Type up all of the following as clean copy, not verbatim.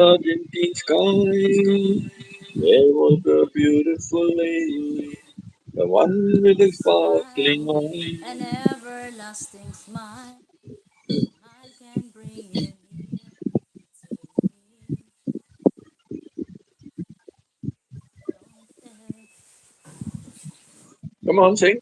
Argentine sky, there was a beautiful lady, the one with the sparkling Smile, eyes. an everlasting smile. Smile can bring you near to me. Don't ever. Come on, sing.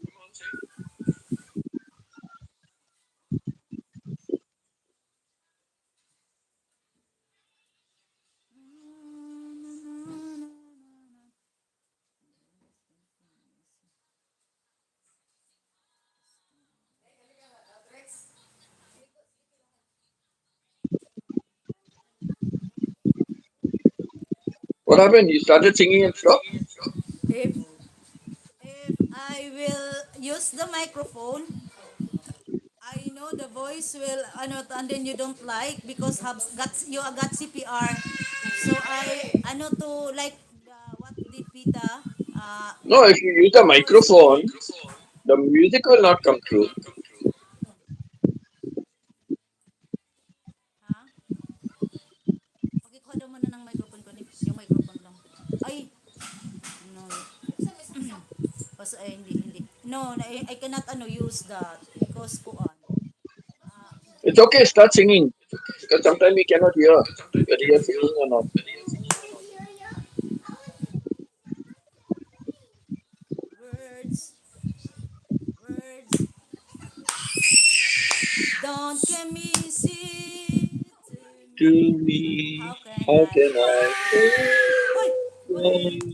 What happened? You started singing and stopped? If I will use the microphone, I know the voice will ano and then you don't like because got CPR. So I ano to like what did Pita No, if you use a microphone, the music will not come through. ha? Pakikuha daw mo na ng microphone ko yung microphone lang. Ay, no. Pas ay hindi. No, I cannot use that because kuan. It's okay, start singing. Because sometimes we cannot hear whether you're singing or not. Words, words, don't get me see to To me. me, How can how I can I Hoy! Wait to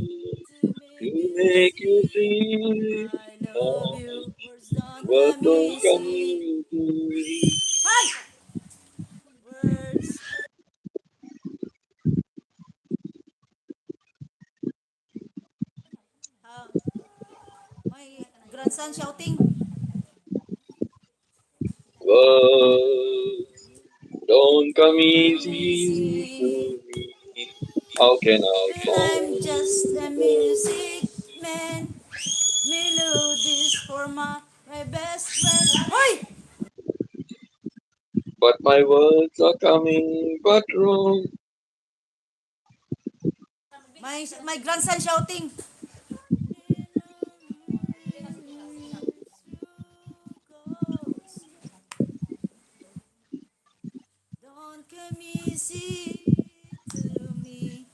to make you make you see see I love oh, you. Words don't what get don't me come see. to me? Hi! Words. Uh, my grandson shouting. Words don't come Don't come easy easy. to me. How can I And I'm just a find the music man. Melodies for my best friend. Hoy! but my words are coming but wrong. My grandson shouting. Don't come easy to me.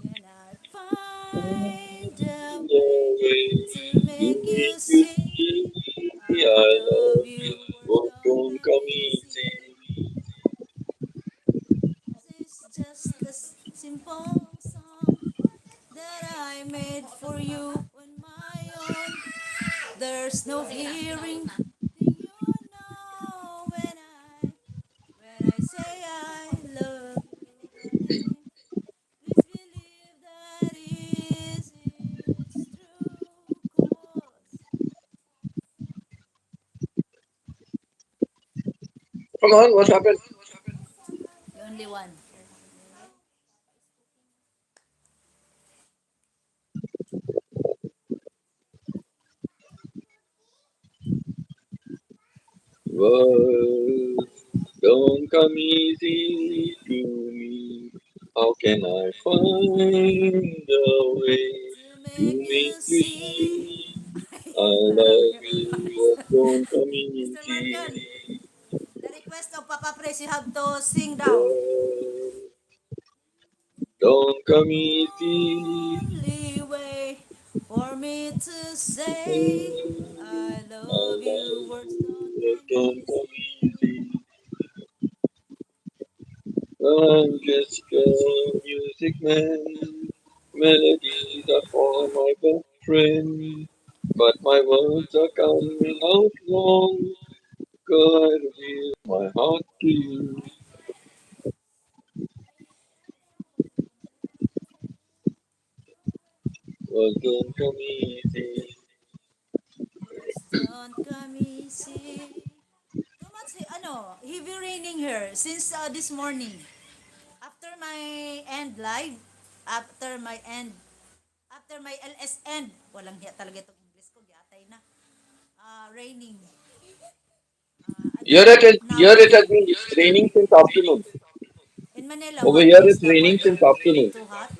Can I find a The way way to to make you make you see see I I love love you? you. Words What don't don't come come easy. easy. This is just a simple song that I made for you on my own. There's no hearing. Do you know when I say I love you, honey? Please believe that it's true, 'cause Come on, what happened? the only one. Words don't come easy to me. How can I find a way To to make make you you see see I I love love you. you? What don't come Mr. easy. Marcon, the request of Papa Pres, you have to sing down. Words don't come easy. Only way for me to say I I love you. love Words you. don't What come don't come easy. easy. I'm just a music man. Melodies are for my best friend. But my words are coming out wrong. God reveal my heart to you. Words don't come easy. Words don't come easy. Too much, heavy raining here since this morning. After my end live, after my end, after my LS end, walang hiya talaga itong English ko, giatay na. Raining. I don't Here know it is. now Here it has been raining since afternoon. in Manila, Over what here is it's the raining weather? since afternoon. Too hot?